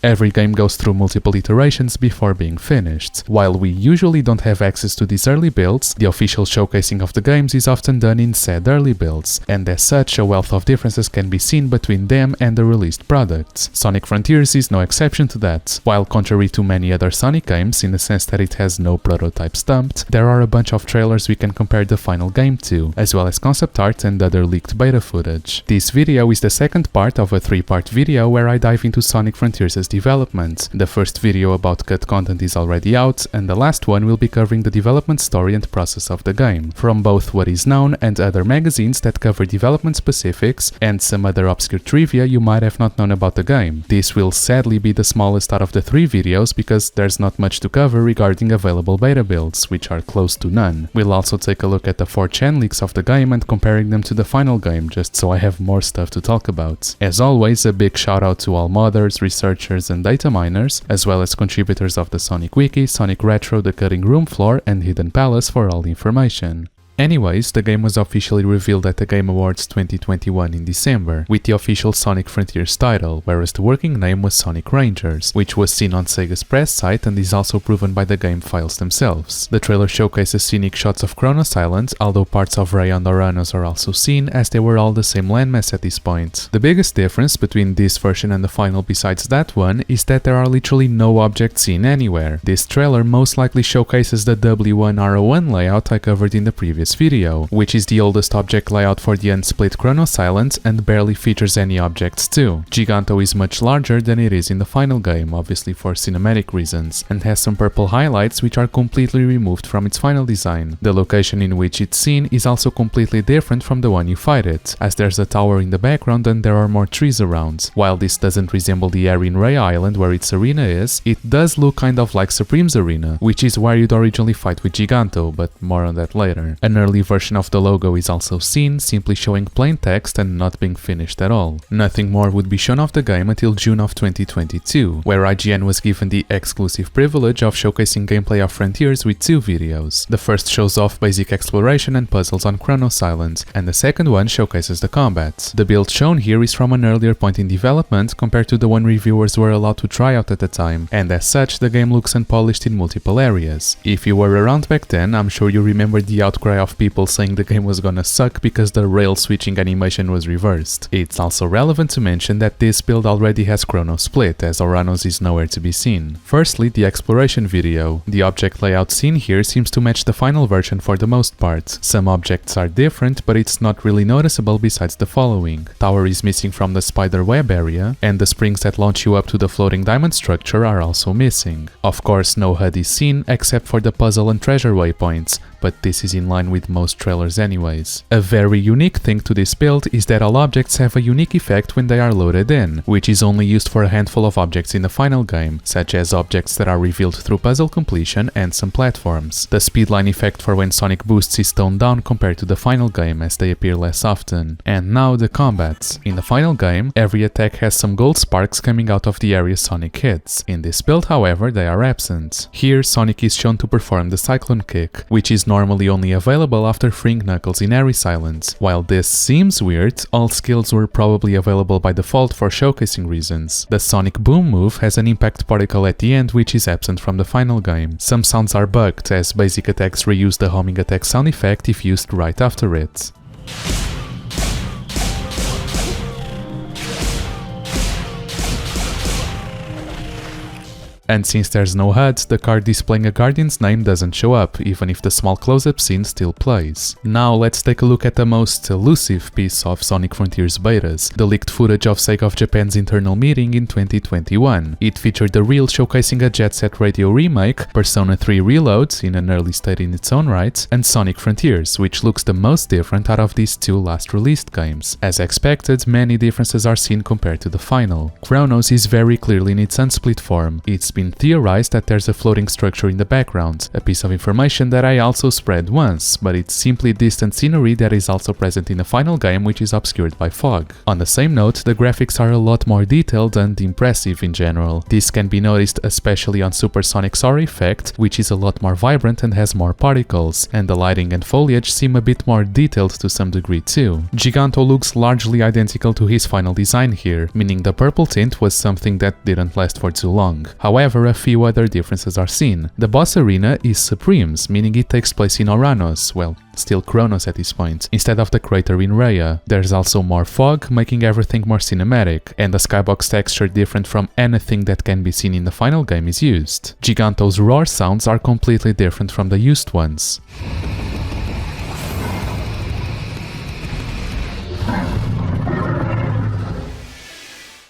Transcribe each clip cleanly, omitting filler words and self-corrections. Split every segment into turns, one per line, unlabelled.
Every game goes through multiple iterations before being finished. While we usually don't have access to these early builds, the official showcasing of the games is often done in said early builds, and as such a wealth of differences can be seen between them and the released products. Sonic Frontiers is no exception to that. While contrary to many other Sonic games in the sense that it has no prototype stumped, there are a bunch of trailers we can compare the final game to, as well as concept art and other leaked beta footage. This video is the second part of a 3-part video where I dive into Sonic Frontiers' development. The first video about cut content is already out, and the last one will be covering the development story and process of the game, from both what is known and other magazines that cover development specifics and some other obscure trivia you might have not known about the game. This will sadly be the smallest out of the 3 videos because there's not much to cover regarding available beta builds, which are close to none. We'll also take a look at the 4chan leaks of the game and comparing them to the final game, just so I have more stuff to talk about. As always, a big shout out to all modders, researchers and data miners, as well as contributors of the Sonic Wiki, Sonic Retro, the Cutting Room Floor and Hidden Palace for all the information. Anyways, the game was officially revealed at the Game Awards 2021 in December, with the official Sonic Frontiers title, whereas the working name was Sonic Rangers, which was seen on Sega's press site and is also proven by the game files themselves. The trailer showcases scenic shots of Kronos Island, although parts of Ray and Oranos are also seen, as they were all the same landmass at this point. The biggest difference between this version and the final besides that one is that there are literally no objects seen anywhere. This trailer most likely showcases the W1R01 layout I covered in the previous video, which is the oldest object layout for the unsplit Kronos Island and barely features any objects too. Giganto is much larger than it is in the final game, obviously for cinematic reasons, and has some purple highlights which are completely removed from its final design. The location in which it's seen is also completely different from the one you fight it, as there's a tower in the background and there are more trees around. While this doesn't resemble the area in Ray Island where its arena is, it does look kind of like Supreme's arena, which is where you'd originally fight with Giganto, but more on that later. An early version of the logo is also seen, simply showing plain text and not being finished at all. Nothing more would be shown of the game until June of 2022, where IGN was given the exclusive privilege of showcasing gameplay of Frontiers with 2 videos. The first shows off basic exploration and puzzles on Kronos Island, and the second one showcases the combat. The build shown here is from an earlier point in development compared to the one reviewers were allowed to try out at the time, and as such the game looks unpolished in multiple areas. If you were around back then, I'm sure you remember the outcry of people saying the game was gonna suck because the rail switching animation was reversed. It's also relevant to mention that this build already has Kronos split, as Oranos is nowhere to be seen. Firstly, the exploration video. The object layout seen here seems to match the final version for the most part. Some objects are different, but it's not really noticeable besides the following. Tower is missing from the spider web area, and the springs that launch you up to the floating diamond structure are also missing. Of course, no HUD is seen, except for the puzzle and treasure waypoints, but this is in line with most trailers anyways. A very unique thing to this build is that all objects have a unique effect when they are loaded in, which is only used for a handful of objects in the final game, such as objects that are revealed through puzzle completion and some platforms. The speedline effect for when Sonic boosts is toned down compared to the final game, as they appear less often. And now the combats. In the final game, every attack has some gold sparks coming out of the area Sonic hits. In this build, however, they are absent. Here, Sonic is shown to perform the Cyclone Kick, which is normally only available after freeing Knuckles in Ares Island. While this seems weird, all skills were probably available by default for showcasing reasons. The Sonic Boom move has an impact particle at the end which is absent from the final game. Some sounds are bugged, as basic attacks reuse the homing attack sound effect if used right after it. And since there's no HUD, the card displaying a Guardian's name doesn't show up, even if the small close-up scene still plays. Now let's take a look at the most elusive piece of Sonic Frontiers betas, the leaked footage of Sega of Japan's internal meeting in 2021. It featured a reel showcasing a Jet Set Radio remake, Persona 3 Reload, in an early state in its own right, and Sonic Frontiers, which looks the most different out of these 2 last released games. As expected, many differences are seen compared to the final. Kronos is very clearly in its unsplit form. Its been theorized that there's a floating structure in the background, a piece of information that I also spread once, but it's simply distant scenery that is also present in the final game, which is obscured by fog. On the same note, the graphics are a lot more detailed and impressive in general. This can be noticed especially on Supersonic SOAR effect, which is a lot more vibrant and has more particles, and the lighting and foliage seem a bit more detailed to some degree too. Giganto looks largely identical to his final design here, meaning the purple tint was something that didn't last for too long. However, a few other differences are seen. The boss arena is Supremes, meaning it takes place in Oranos, well, still Kronos at this point, instead of the crater in Rhea. There's also more fog, making everything more cinematic, and the skybox texture different from anything that can be seen in the final game is used. Giganto's roar sounds are completely different from the used ones.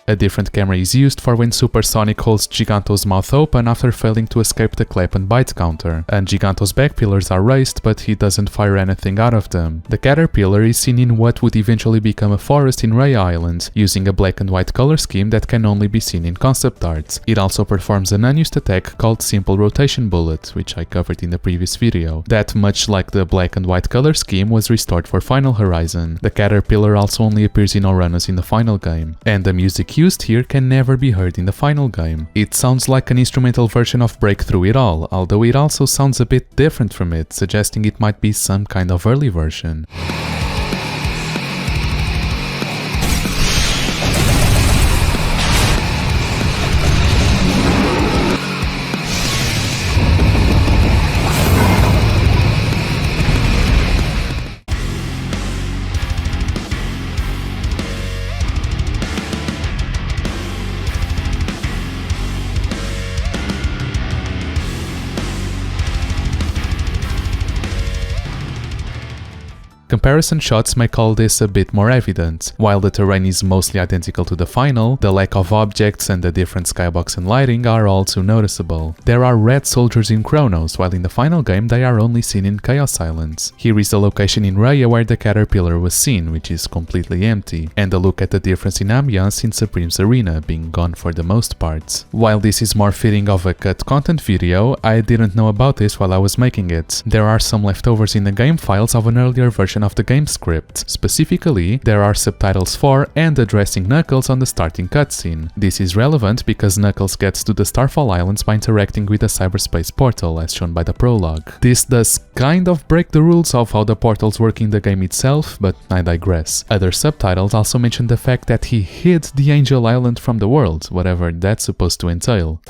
A different camera is used for when Supersonic holds Giganto's mouth open after failing to escape the clap and bite counter, and Giganto's back pillars are raised, but he doesn't fire anything out of them. The caterpillar is seen in what would eventually become a forest in Rhea Island, using a black and white color scheme that can only be seen in concept art. It also performs an unused attack called Simple Rotation Bullet, which I covered in the previous video, that, much like the black and white color scheme, was restored for Final Horizon. The caterpillar also only appears in Oranos in the final game, and the music used here can never be heard in the final game. It sounds like an instrumental version of Break Through It All, although it also sounds a bit different from it, suggesting it might be some kind of early version. Comparison shots make all this a bit more evident. While the terrain is mostly identical to the final, the lack of objects and the different skybox and lighting are all too noticeable. There are red soldiers in Kronos, while in the final game they are only seen in Chaos Islands. Here is the location in Rhea where the caterpillar was seen, which is completely empty, and a look at the difference in ambience in Supreme's arena, being gone for the most part. While this is more fitting of a cut content video, I didn't know about this while I was making it. There are some leftovers in the game files of an earlier version of the game script. Specifically, there are subtitles for and addressing Knuckles on the starting cutscene. This is relevant because Knuckles gets to the Starfall Islands by interacting with the Cyberspace portal, as shown by the prologue. This does kind of break the rules of how the portals work in the game itself, but I digress. Other subtitles also mention the fact that he hid the Angel Island from the world, whatever that's supposed to entail.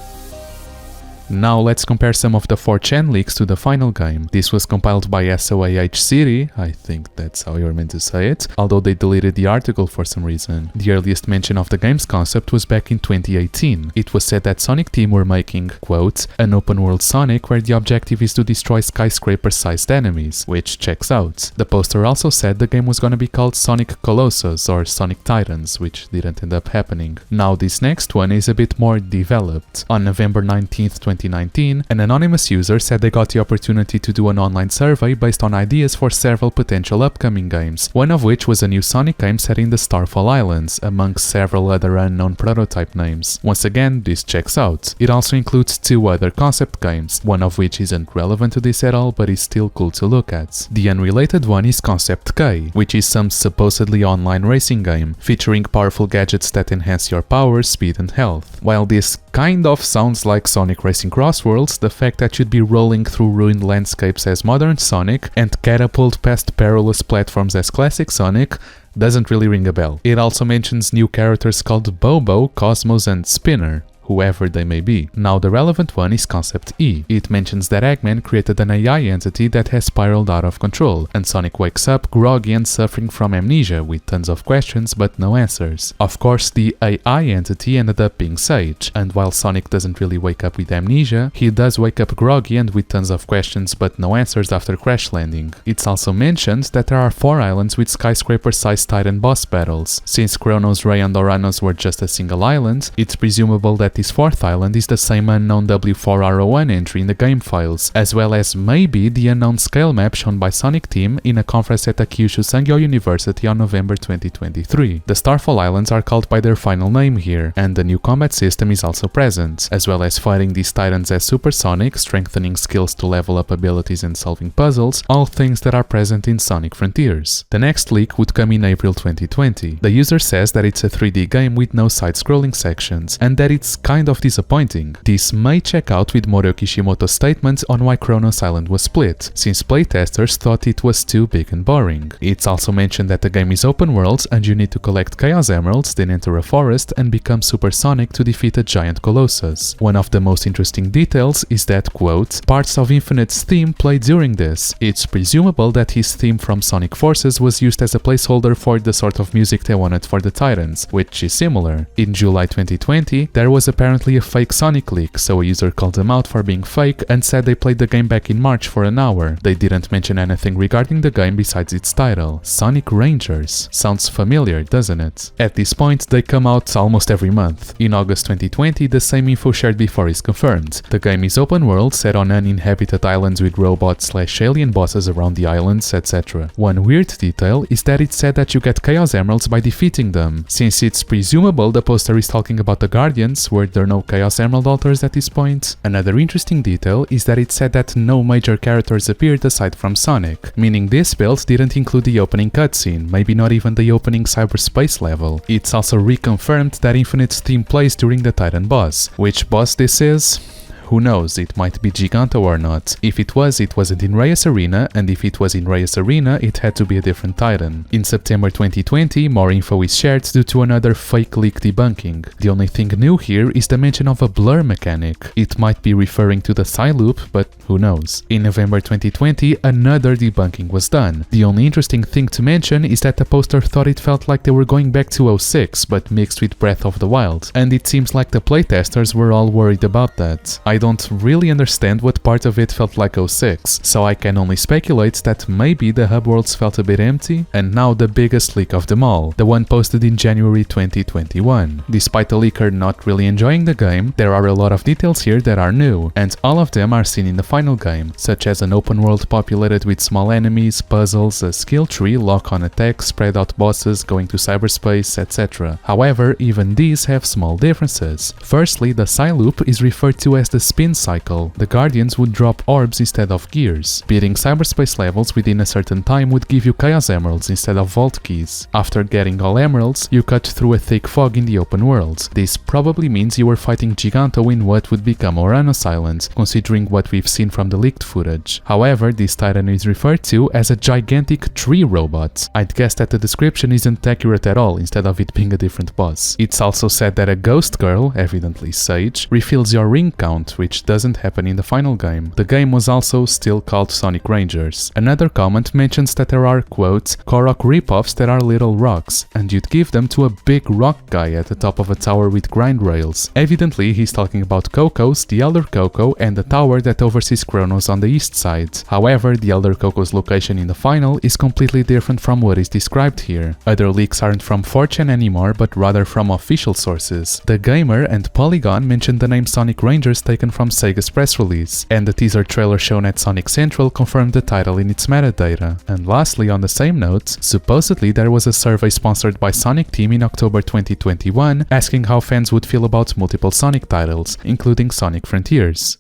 Now let's compare some of the 4chan leaks to the final game. This was compiled by SOAH City, I think that's how you're meant to say it, although they deleted the article for some reason. The earliest mention of the game's concept was back in 2018. It was said that Sonic Team were making, quote, an open world Sonic where the objective is to destroy skyscraper-sized enemies, which checks out. The poster also said the game was gonna be called Sonic Colossus or Sonic Titans, which didn't end up happening. Now this next one is a bit more developed. On November 19th, 2019, an anonymous user said they got the opportunity to do an online survey based on ideas for several potential upcoming games, one of which was a new Sonic game set in the Starfall Islands, amongst several other unknown prototype names. Once again, this checks out. It also includes 2 other concept games, one of which isn't relevant to this at all but is still cool to look at. The unrelated one is Concept K, which is some supposedly online racing game, featuring powerful gadgets that enhance your power, speed and health. While this kind of sounds like Sonic Racing Crossworlds, the fact that you'd be rolling through ruined landscapes as modern Sonic and catapult past perilous platforms as classic Sonic doesn't really ring a bell. It also mentions new characters called Bobo, Cosmos and Spinner, whoever they may be. Now the relevant one is Concept E. It mentions that Eggman created an AI entity that has spiraled out of control, and Sonic wakes up groggy and suffering from amnesia with tons of questions but no answers. Of course, the AI entity ended up being Sage, and while Sonic doesn't really wake up with amnesia, he does wake up groggy and with tons of questions but no answers after crash landing. It's also mentioned that there are 4 islands with skyscraper-sized Titan boss battles. Since Kronos, Rhea and Oranos were just a single island, it's presumable that that this fourth island is the same unknown W4R01 entry in the game files, as well as maybe the unknown scale map shown by Sonic Team in a conference at the Kyushu Sangyo University on November 2023. The Starfall Islands are called by their final name here, and the new combat system is also present, as well as fighting these titans as supersonic, strengthening skills to level up abilities and solving puzzles, all things that are present in Sonic Frontiers. The next leak would come in April 2020. The user says that it's a 3D game with no side-scrolling sections, and that it's kind of disappointing. This may check out with Morio Kishimoto's statement on why Chronos Island was split, since playtesters thought it was too big and boring. It's also mentioned that the game is open world and you need to collect Chaos Emeralds, then enter a forest and become supersonic to defeat a giant Colossus. One of the most interesting details is that, quote, parts of Infinite's theme play during this. It's presumable that his theme from Sonic Forces was used as a placeholder for the sort of music they wanted for the Titans, which is similar. In July 2020, there was apparently a fake Sonic leak, so a user called them out for being fake and said they played the game back in March for an hour. They didn't mention anything regarding the game besides its title. Sonic Rangers. Sounds familiar, doesn't it? At this point, they come out almost every month. In August 2020, the same info shared before is confirmed. The game is open world, set on uninhabited islands with robots/alien bosses around the islands, etc. One weird detail is that it said that you get Chaos Emeralds by defeating them. Since it's presumable the poster is talking about the Guardians, were there no Chaos Emerald altars at this point? Another interesting detail is that it said that no major characters appeared aside from Sonic, meaning this build didn't include the opening cutscene, maybe not even the opening Cyberspace level. It's also reconfirmed that Infinite's theme plays during the Titan boss. Which boss this is? Who knows, it might be Giganto or not. If it wasn't in Reyes Arena, and if it was in Reyes Arena, it had to be a different Titan. In September 2020, more info is shared due to another fake leak debunking. The only thing new here is the mention of a blur mechanic. It might be referring to the Psy loop, but who knows. In November 2020, another debunking was done. The only interesting thing to mention is that the poster thought it felt like they were going back to 06, but mixed with Breath of the Wild, and it seems like the playtesters were all worried about that. I don't really understand what part of it felt like 06, so I can only speculate that maybe the hub worlds felt a bit empty. And now the biggest leak of them all, the one posted in January 2021. Despite the leaker not really enjoying the game, there are a lot of details here that are new, and all of them are seen in the final game, such as an open world populated with small enemies, puzzles, a skill tree, lock-on attacks, spread out bosses, going to cyberspace, etc. However, even these have small differences. Firstly, the Psy loop is referred to as the spin cycle. The Guardians would drop orbs instead of gears. Beating cyberspace levels within a certain time would give you Chaos Emeralds instead of Vault Keys. After getting all emeralds, you cut through a thick fog in the open world. This probably means you were fighting Giganto in what would become Uranus Island, considering what we've seen from the leaked footage. However, this Titan is referred to as a gigantic tree robot. I'd guess that the description isn't accurate at all, instead of it being a different boss. It's also said that a ghost girl, evidently Sage, refills your ring count, which doesn't happen in the final game. The game was also still called Sonic Rangers. Another comment mentions that there are, quote, Korok ripoffs that are little rocks, and you'd give them to a big rock guy at the top of a tower with grind rails. Evidently, he's talking about Coco's, the Elder Coco, and the tower that oversees Chronos on the east side. However, the Elder Coco's location in the final is completely different from what is described here. Other leaks aren't from 4chan anymore, but rather from official sources. The Gamer and Polygon mentioned the name Sonic Rangers taken from Sega's press release, and the teaser trailer shown at Sonic Central confirmed the title in its metadata. And lastly, on the same note, supposedly there was a survey sponsored by Sonic Team in October 2021 asking how fans would feel about multiple Sonic titles, including Sonic Frontiers.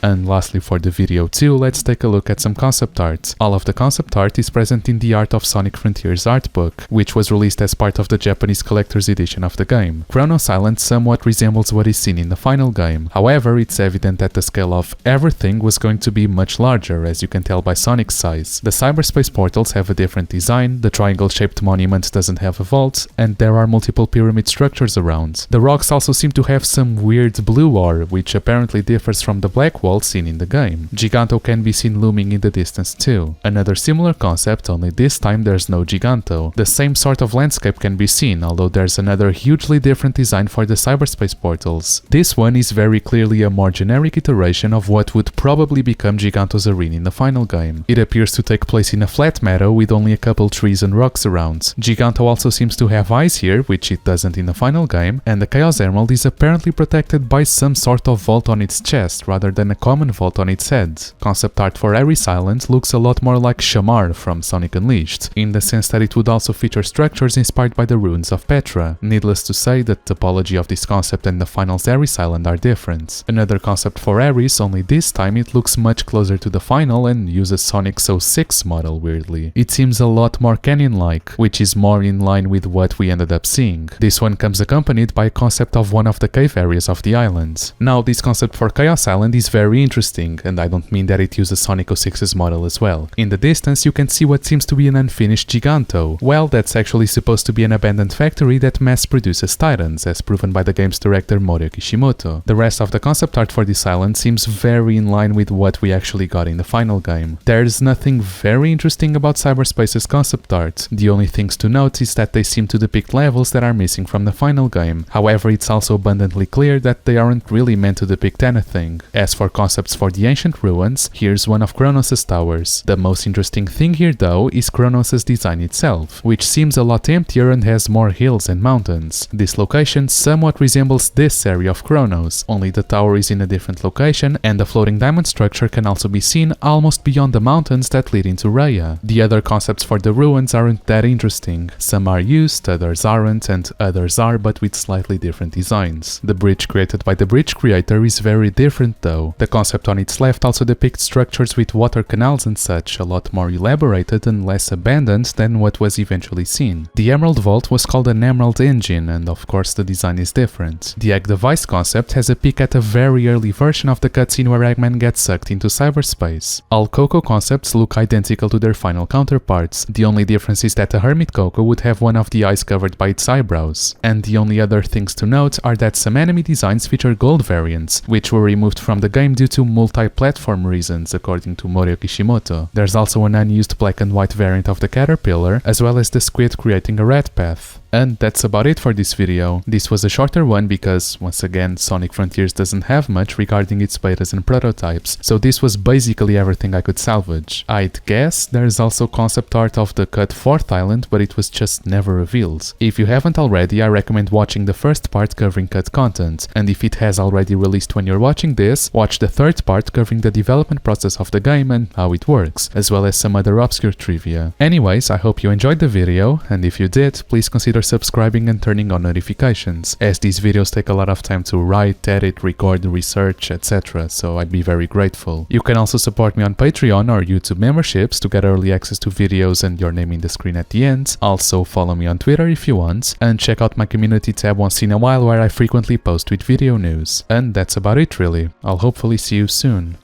And lastly for the video too, let's take a look at some concept art. All of the concept art is present in the Art of Sonic Frontiers art book, which was released as part of the Japanese collector's edition of the game. Chronos Island somewhat resembles what is seen in the final game. However, it's evident that the scale of everything was going to be much larger, as you can tell by Sonic's size. The cyberspace portals have a different design, the triangle-shaped monument doesn't have a vault, and there are multiple pyramid structures around. The rocks also seem to have some weird blue ore, which apparently differs from the black wall vault seen in the game. Giganto can be seen looming in the distance too. Another similar concept, only this time there's no Giganto. The same sort of landscape can be seen, although there's another hugely different design for the cyberspace portals. This one is very clearly a more generic iteration of what would probably become Giganto's arena in the final game. It appears to take place in a flat meadow with only a couple trees and rocks around. Giganto also seems to have eyes here, which it doesn't in the final game, and the Chaos Emerald is apparently protected by some sort of vault on its chest rather than a common vault on its head. Concept art for Ares Island looks a lot more like Shamar from Sonic Unleashed, in the sense that it would also feature structures inspired by the ruins of Petra. Needless to say, the topology of this concept and the final's Ares Island are different. Another concept for Ares, only this time it looks much closer to the final and uses Sonic's 06 model weirdly. It seems a lot more canyon-like, which is more in line with what we ended up seeing. This one comes accompanied by a concept of one of the cave areas of the island. Now, this concept for Chaos Island is very interesting, and I don't mean that it uses Sonic 06's model as well. In the distance you can see what seems to be an unfinished Giganto. Well, that's actually supposed to be an abandoned factory that mass produces titans, as proven by the game's director Morio Kishimoto. The rest of the concept art for this island seems very in line with what we actually got in the final game. There's nothing very interesting about Cyberspace's concept art. The only things to note is that they seem to depict levels that are missing from the final game. However, it's also abundantly clear that they aren't really meant to depict anything. As for concepts for the ancient ruins, here's one of Kronos' towers. The most interesting thing here though is Kronos' design itself, which seems a lot emptier and has more hills and mountains. This location somewhat resembles this area of Kronos, only the tower is in a different location and the floating diamond structure can also be seen almost beyond the mountains that lead into Raya. The other concepts for the ruins aren't that interesting. Some are used, others aren't, and others are, but with slightly different designs. The bridge created by the bridge creator is very different though. The concept on its left also depicts structures with water canals and such, a lot more elaborated and less abandoned than what was eventually seen. The Emerald Vault was called an Emerald Engine, and of course the design is different. The Egg Device concept has a peek at a very early version of the cutscene where Eggman gets sucked into cyberspace. All Coco concepts look identical to their final counterparts. The only difference is that a Hermit Coco would have one of the eyes covered by its eyebrows. And the only other things to note are that some enemy designs feature gold variants, which were removed from the game due to multi-platform reasons, according to Morio Kishimoto. There's also an unused black and white variant of the caterpillar, as well as the squid creating a red path. And that's about it for this video. This was a shorter one because, once again, Sonic Frontiers doesn't have much regarding its betas and prototypes, so this was basically everything I could salvage. I'd guess there's also concept art of the cut 4th island, but it was just never revealed. If you haven't already, I recommend watching the first part covering cut content, and if it has already released when you're watching this, watch the third part covering the development process of the game and how it works, as well as some other obscure trivia. Anyways, I hope you enjoyed the video, and if you did, please consider subscribing and turning on notifications, as these videos take a lot of time to write, edit, record, research, etc., so I'd be very grateful. You can also support me on Patreon or YouTube memberships to get early access to videos and your name in the screen at the end. Also follow me on Twitter if you want, and check out my community tab once in a while where I frequently post with video news. And that's about it really. I'll hopefully see you soon.